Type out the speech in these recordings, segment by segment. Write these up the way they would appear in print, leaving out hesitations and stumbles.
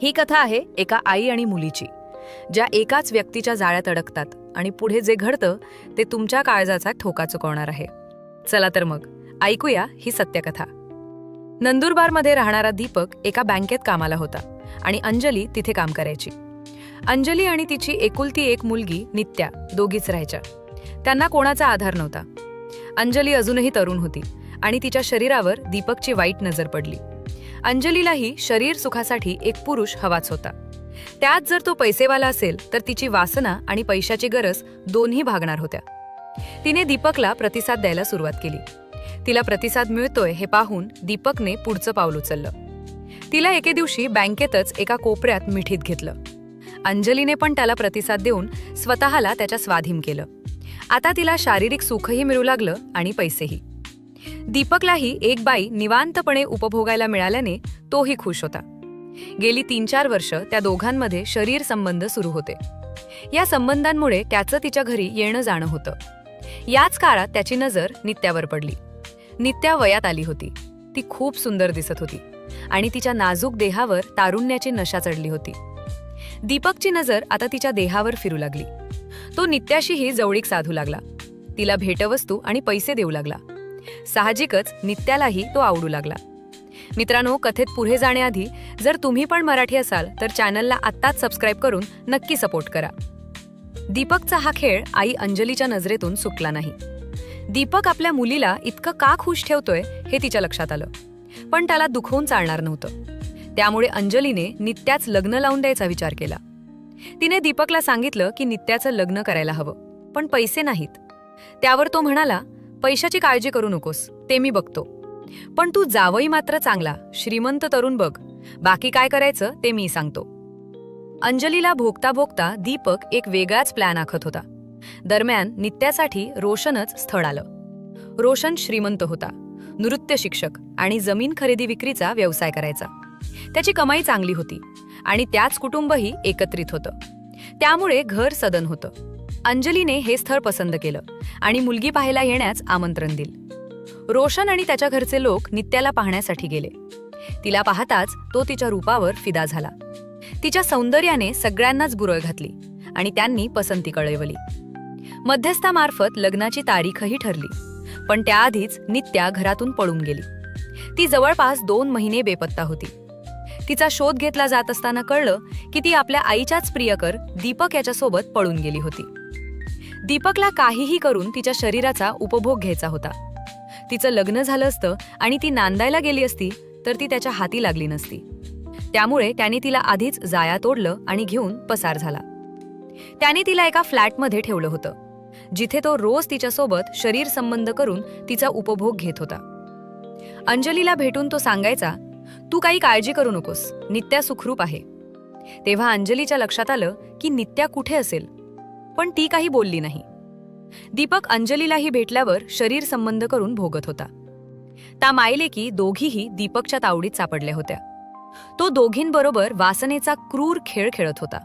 ही कथा आहे एका आई आणि मुलीची, ज्या एकाच व्यक्तीच्या जाळ्यात अडकतात आणि पुढे जे घडतं ते तुमच्या काळजाचा ठोका चुकवणार आहे. चला तर मग ऐकूया ही सत्यकथा. नंदुरबारमध्ये राहणारा दीपक एका बँकेत कामाला होता आणि अंजली तिथे काम करायची. अंजली आणि तिची एकुलती एक मुलगी नित्या दोघीच राहायच्या. त्यांना कोणाचा आधार नव्हता. अंजली अजूनही तरुण होती आणि तिच्या शरीरावर दीपकची वाईट नजर पडली. अंजलीलाही शरीर सुखासाठी एक पुरुष हवाच होता. त्यात जर तो पैसेवाला असेल तर तिची वासना आणि पैशाची गरज दोन्ही भागणार होत्या. तिने दीपकला प्रतिसाद द्यायला सुरुवात केली. तिला प्रतिसाद मिळतोय हे पाहून दीपकने पुढचं पाऊल उचललं. तिला एके दिवशी बँकेतच एका कोपऱ्यात मिठीत घेतलं. अंजलीने पण त्याला प्रतिसाद देऊन स्वतःला त्याच्या स्वाधीन केलं. आता तिला शारीरिक सुखही मिळू लागलं आणि पैसेही. दीपकलाही एक बाई निवांतपणे उपभोगायला मिळाल्याने तोही खुश होता. गेली 3-4 वर्ष त्या दोघांमध्ये शरीर संबंध सुरू होते. या संबंधांमुळे त्याचं तिच्या घरी येणं जाणं होतं. याच काळात त्याची नजर नित्यावर पडली. नित्या वयात आली होती. ती खूप सुंदर दिसत होती आणि तिच्या नाजूक देहावर तारुण्याची नशा चढली होती. दीपकची नजर आता तिच्या देहावर फिरू लागली. तो नित्याशीही जवळीक साधू लागला. तिला भेटवस्तू आणि पैसे देऊ लागला. साहजिकच नित्यालाही तो आवडू लागला. मित्रांनो, कथेत पुढे जाण्याआधी जर तुम्ही पण मराठी असाल तर चॅनलला आत्ताच सबस्क्राईब करून नक्की सपोर्ट करा. दीपकचा हा खेळ आई अंजलीच्या नजरेतून सुटला नाही. दीपक आपल्या मुलीला इतकं का खुश ठेवतोय हे तिच्या लक्षात आलं, पण त्याला दुखवून चालणार नव्हतं. त्यामुळे अंजलीने नित्याच लग्न लावून द्यायचा विचार केला. तिने दीपकला सांगितलं की नित्याचं लग्न करायला हवं, पण पैसे नाहीत. त्यावर तो म्हणाला, पैशाची काळजी करू नकोस, ते मी बघतो. पण तू जावई मात्र चांगला श्रीमंत तरुण बघ, बाकी काय करायचं ते मी सांगतो. अंजलीला भोगता भोगता दीपक एक वेगळाच प्लॅन आखत होता. दरम्यान नित्यासाठी रोशनच स्थळ आलं. रोशन श्रीमंत होता, नृत्य शिक्षक आणि जमीन खरेदी विक्रीचा व्यवसाय करायचा. त्याची कमाई चांगली होती आणि त्याच कुटुंबही एकत्रित होतं. त्यामुळे घर सदन होतं. अंजलीने हे स्थळ पसंत केलं आणि मुलगी पाहायला येण्यास आमंत्रण दिलं. रोशन आणि त्याच्या घरचे लोक नित्याला पाहण्यासाठी गेले. तिला पाहताच तो तिच्या रूपावर फिदा झाला. तिच्या सौंदर्याने सगळ्यांनाच बुरळ घातली आणि त्यांनी पसंती कळवली. मध्यस्थामार्फत लग्नाची तारीखही ठरली, पण त्याआधीच नित्या घरातून पळून गेली. ती जवळपास 2 महिने बेपत्ता होती. तिचा शोध घेतला जात असताना कळलं की ती आपल्या आईच्याच प्रियकर दीपक याच्यासोबत पळून गेली होती. दीपकला काहीही करून तिच्या शरीराचा उपभोग घ्यायचा होता. तिचं लग्न झालं असतं आणि ती नांदायला गेली असती तर ती त्याच्या हाती लागली नसती. त्यामुळे त्याने तिला आधीच जाया तोडलं आणि घेऊन पसार झाला. त्याने तिला एका फ्लॅटमध्ये ठेवलं होतं, जिथे तो रोज तिच्यासोबत शरीर संबंध करून तिचा उपभोग घेत होता. अंजलीला भेटून तो सांगायचा, तू काही काळजी करू नकोस, नित्या सुखरूप आहे. तेव्हा अंजलीच्या लक्षात आलं की नित्या कुठे असेल, पण ती काही बोलली नाही. दीपक अंजलीलाही भेटल्यावर शरीर संबंध करून भोगत होता. त्या मायलेकी दोघीही दीपकच्या तावडीत सापडल्या होत्या. तो दोघींबरोबर वासनेचा क्रूर खेळ खेळत होता.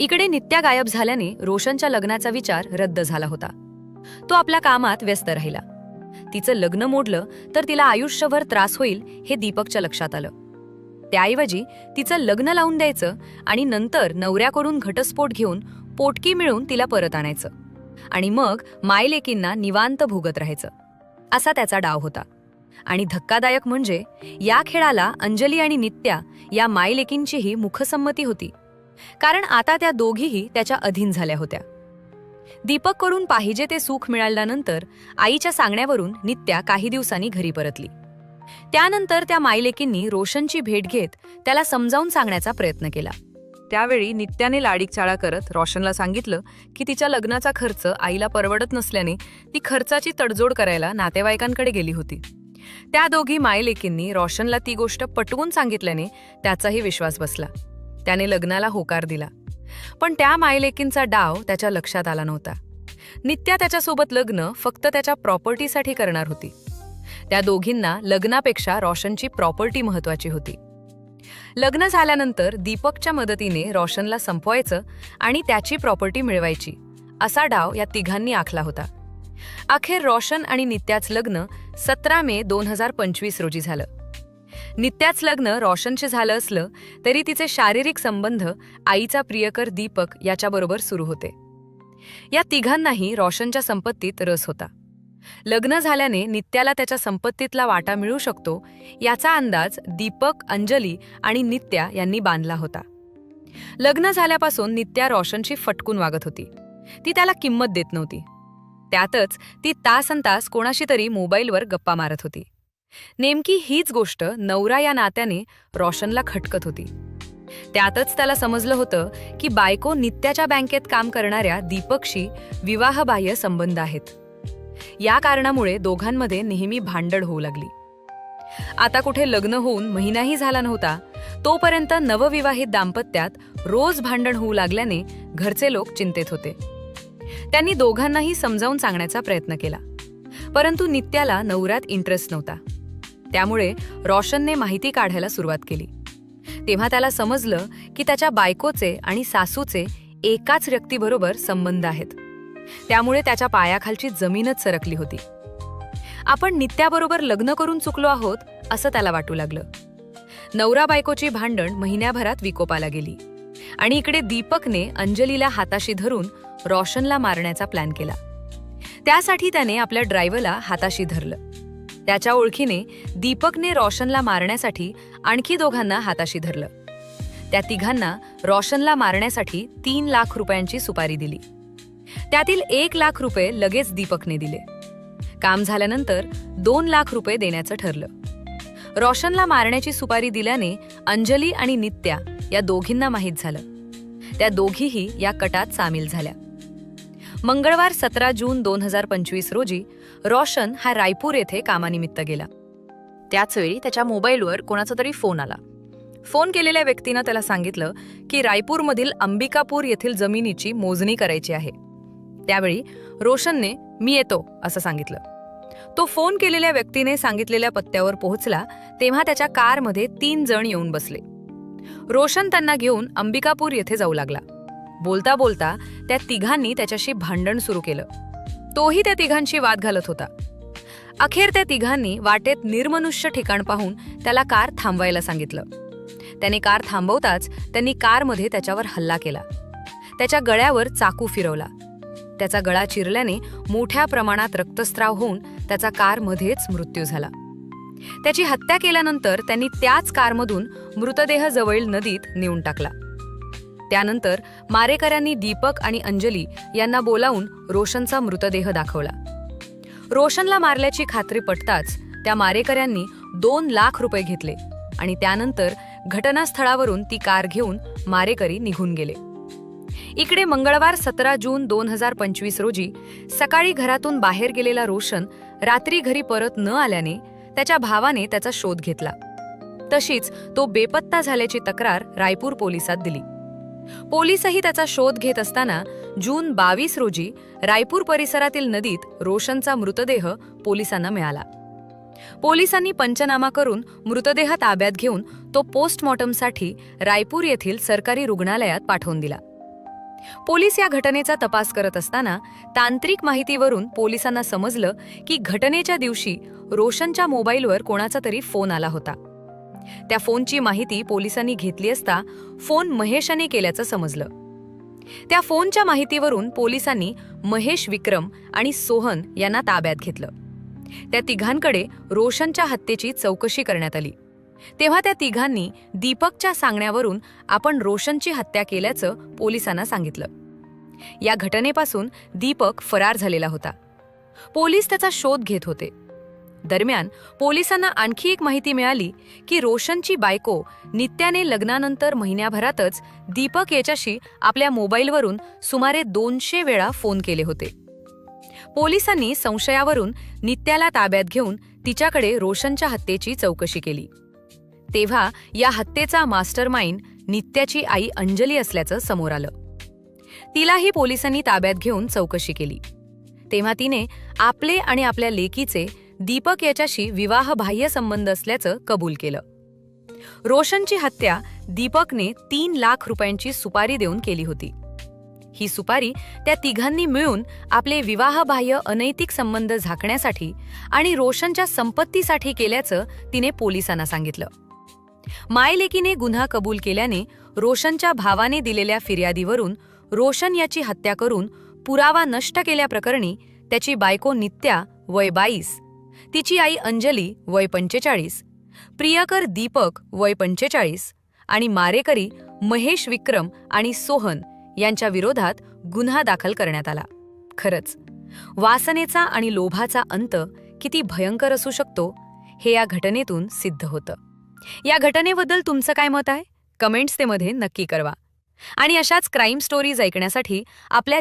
इकडे नित्या गायब झाल्याने रोशनच्या लग्नाचा विचार रद्द झाला होता. तो आपल्या कामात व्यस्त राहिला. तिचं लग्न मोडलं तर तिला आयुष्यभर त्रास होईल हे दीपकच्या लक्षात आलं. त्याऐवजी तिचं लग्न लावून द्यायचं आणि नंतर नवऱ्याकडून घटस्फोट घेऊन पोटकी मिळून तिला परत आणायचं आणि मग मायलेकींना निवांत भोगत राहायचं, असा त्याचा डाव होता. आणि धक्कादायक म्हणजे या खेळाला अंजली आणि नित्या या मायलेकींचीही मुखसंमती होती, कारण आता त्या दोघीही त्याच्या अधीन झाल्या होत्या. दीपककडून पाहिजे ते सुख मिळाल्यानंतर आईच्या सांगण्यावरून नित्या काही दिवसांनी घरी परतली. त्यानंतर त्या मायलेकींनी रोशनची भेट घेत त्याला समजावून सांगण्याचा प्रयत्न केला. त्यावेळी नित्याने लाडीचाळा करत रोशनला सांगितलं की तिच्या लग्नाचा खर्च आईला परवडत नसल्याने ती खर्चाची तडजोड करायला नातेवाईकांकडे गेली होती. त्या दोघी मायलेकींनी रोशनला ती गोष्ट पटवून सांगितल्याने त्याचाही विश्वास बसला. त्याने लग्नाला होकार दिला. पण त्या मायलेकींचा डाव त्याच्या लक्षात आला नव्हता. नित्या त्याच्यासोबत लग्न फक्त त्याच्या प्रॉपर्टीसाठी करणार होती. त्या दोघींना लग्नापेक्षा रोशनची प्रॉपर्टी महत्वाची होती. लग्न झाल्यानंतर दीपकच्या मदतीने रोशनला संपवायचं आणि त्याची प्रॉपर्टी मिळवायची, असा डाव या तिघांनी आखला होता. अखेर रोशन आणि नित्याचं लग्न 17 मे 2025 रोजी झालं. नित्याच लग्न रोशनशी झालं असलं तरी तिचे शारीरिक संबंध आईचा प्रियकर दीपक याच्याबरोबर सुरू होते. या तिघांनाही रोशनच्या संपत्तीत रस होता. लग्न झाल्याने नित्याला त्याच्या संपत्तीतला वाटा मिळू शकतो याचा अंदाज दीपक, अंजली आणि नित्या यांनी बांधला होता. लग्न झाल्यापासून नित्या रोशनशी फटकून वागत होती. ती त्याला किंमत देत नव्हती. त्यातच ती तासनतास कोणाशी तरी मोबाईलवर गप्पा मारत होती. नेमकी हीच गोष्ट नवरा या नात्याने रोशनला खटकत होती. त्यातच त्याला समजलं होतं की बायको नित्याच्या बँकेत काम करणाऱ्या दीपकशी विवाहबाह्य संबंध आहेत. या कारणामुळे दोघांमध्ये नेहमी भांडण होऊ लागली. आता कुठे लग्न होऊन महिनाही झाला नव्हता तोपर्यंत नवविवाहित दाम्पत्यात रोज भांडण होऊ लागल्याने घरचे लोक चिंतेत होते. त्यांनी दोघांनाही समजावून सांगण्याचा प्रयत्न केला, परंतु नित्याला नवऱ्यात इंटरेस्ट नव्हता. त्यामुळे रोशनने माहिती काढायला सुरुवात केली. तेव्हा त्याला समजलं की त्याच्या बायकोचे आणि सासूचे एकाच व्यक्तीबरोबर संबंध आहेत. त्यामुळे त्याच्या पायाखालची जमीनच सरकली होती. आपण नित्याबरोबर लग्न करून चुकलो आहोत असं त्याला वाटू लागलं. नवरा बायकोची भांडण महिन्याभरात विकोपाला गेली आणि इकडे दीपकने अंजलीला हाताशी धरून रोशनला मारण्याचा प्लॅन केला. त्यासाठी त्याने आपल्या ड्रायव्हरला हाताशी धरलं. त्याच्या ओळखीने दीपकने रोशनला मारण्यासाठी आणखी दोघांना हाताशी धरलं. त्या तिघांना रोशनला मारण्यासाठी 3 लाख रुपयांची सुपारी दिली. त्यातील 1 लाख रुपये लगेच दीपकने दिले. काम झाल्यानंतर 2 लाख रुपये देण्याचं ठरलं. रोशनला मारण्याची सुपारी दिल्याने अंजली आणि नित्या या दोघींना माहीत झालं. त्या दोघीही या कटात सामील झाल्या. मंगळवार 17 जून 2025 रोजी रोशन हा रायपूर येथे कामानिमित्त गेला. त्याचवेळी त्याच्या मोबाईलवर कोणाचा तरी फोन आला. फोन केलेल्या व्यक्तीनं त्याला सांगितलं की रायपूरमधील अंबिकापूर येथील जमिनीची मोजणी करायची आहे. त्यावेळी रोशनने "मी येतो" असं सांगितलं. तो फोन केलेल्या व्यक्तीने सांगितलेल्या पत्त्यावर पोहोचला तेव्हा त्याच्या कारमध्ये 3 जण येऊन बसले. रोशन त्यांना घेऊन अंबिकापूर येथे जाऊ लागला. बोलता बोलता त्या तिघांनी त्याच्याशी भांडण सुरू केलं. तोही त्या तिघांशी वाद घालत होता. अखेर त्या तिघांनी वाटेत निर्मनुष्य ठिकाण पाहून त्याला कार थांबवायला सांगितलं. त्याने कार थांबवताच त्यांनी कारमध्ये त्याच्यावर हल्ला केला. त्याच्या गळ्यावर चाकू फिरवला. त्याचा गळा चिरल्याने मोठ्या प्रमाणात रक्तस्राव होऊन त्याचा कारमध्येच मृत्यू झाला. त्याची हत्या केल्यानंतर त्यांनी त्याच कारमधून मृतदेह जवळील नदीत नेऊन टाकला. त्यानंतर मारेकऱ्यांनी दीपक आणि अंजली यांना बोलावून रोशनचा मृतदेह दाखवला. रोशनला मारल्याची खात्री पटताच त्या मारेकऱ्यांनी 2 लाख रुपये घेतले आणि त्यानंतर घटनास्थळावरून ती कार घेऊन मारेकरी निघून गेले. इकडे मंगळवार 17 जून 2025 रोजी सकाळी घरातून बाहेर गेलेला रोशन रात्री घरी परत न आल्याने त्याच्या भावाने त्याचा शोध घेतला. तशीच तो बेपत्ता झाल्याची तक्रार रायपूर पोलिसात दिली. पोलिसही त्याचा शोध घेत असताना जून 22 रोजी रायपूर परिसरातील नदीत रोशनचा मृतदेह पोलिसांना मिळाला. पोलिसांनी पंचनामा करून मृतदेह ताब्यात घेऊन तो पोस्टमॉर्टमसाठी रायपूर येथील सरकारी रुग्णालयात पाठवून दिला. पोलीस या घटनेचा तपास करत असताना तांत्रिक माहितीवरून पोलिसांना समजलं की घटनेच्या दिवशी रोशनच्या मोबाईलवर कोणाचा तरी फोन आला होता. त्या फोनची माहिती पोलिसांनी घेतली असता फोन महेशने केल्याचं समजलं. त्या फोनच्या माहितीवरून पोलिसांनी महेश, विक्रम आणि सोहन यांना ताब्यात घेतलं. त्या तिघांकडे रोशनच्या हत्येची चौकशी करण्यात आली. तेव्हा त्या तिघांनी दीपकच्या सांगण्यावरून आपण रोशनची हत्या केल्याचं पोलिसांना सांगितलं. या घटनेपासून दीपक फरार झालेला होता. पोलीस त्याचा शोध घेत होते. दरम्यान पोलिसांना आणखी एक माहिती मिळाली की रोशनची बायको नित्याने लग्नानंतर महिन्याभरातच दीपक याच्याशी आपल्या मोबाईलवरून सुमारे 200 वेळा फोन केले होते. पोलिसांनी संशयावरून नित्याला ताब्यात घेऊन तिच्याकडे रोशनच्या हत्येची चौकशी केली. तेव्हा या हत्येचा मास्टरमाइंड नित्याची आई अंजली असल्याचं समोर आलं. तिलाही पोलिसांनी ताब्यात घेऊन चौकशी केली. तेव्हा तिने आपले आणि आपल्या लेकीचे दीपक याच्याशी विवाहबाह्य संबंध असल्याचं कबूल केलं. रोशनची हत्या दीपकने 3 लाख रुपयांची सुपारी देऊन केली होती. ही सुपारी त्या तिघांनी मिळून आपले विवाहबाह्य अनैतिक संबंध झाकण्यासाठी आणि रोशनच्या संपत्तीसाठी केल्याचं तिने पोलिसांना सांगितलं. मायलेकीने गुन्हा कबूल केल्याने रोशनच्या भावाने दिलेल्या फिर्यादीवरून रोशन याची हत्या करून पुरावा नष्ट केल्याप्रकरणी त्याची बायको नित्या वय 22, तिची आई अंजली वय 45, प्रियकर दीपक वय 45 आणि मारेकरी महेश विक्रम आणि सोहन यांच्या विरोधात गुन्हा दाखल करण्यात आला. खरंच वासनेचा आणि लोभाचा अंत किती भयंकर असू शकतो हे या घटनेतून सिद्ध होतं. या घटनेबद्दल तुमचं काय मत आहे? कमेंट्स मध्ये नक्की कळवा. आणि अशाच क्राईम स्टोरीज ऐकण्यासाठी आपल्या